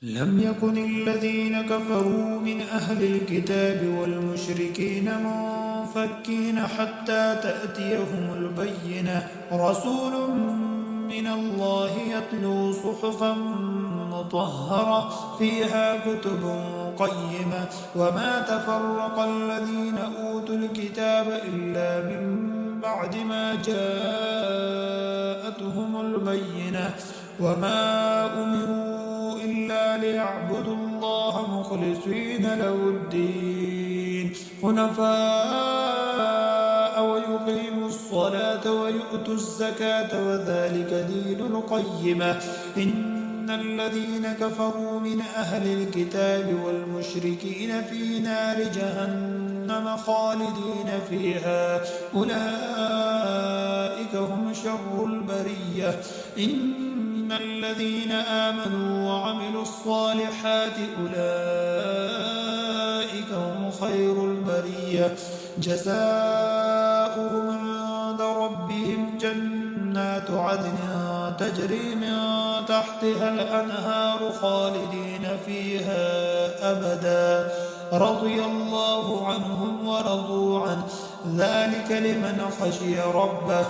لم يكن الذين كفروا من أهل الكتاب والمشركين منفكين حتى تأتيهم البينة رسول من الله يتلو صحفا مطهرة فيها كتب قيمة وما تفرق الذين أوتوا الكتاب إلا من بعد ما جاءتهم البينة وما أمروا إلا ليعبدوا الله مخلصين له الدين حنفاء ويقيموا الصلاة ويؤتوا الزكاة وذلك دين القيمة إن الذين كفروا من أهل الكتاب والمشركين في نار جهنم خالدين فيها أولئك هم شر البرية إن الذين آمنوا وعملوا الصالحات أولئك هم خير البرية جزاؤهم عند ربهم جنات عدن تجري من تحتها الأنهار خالدين فيها أبدا رضي الله عنهم ورضوا عنه ذلك لمن خشي ربه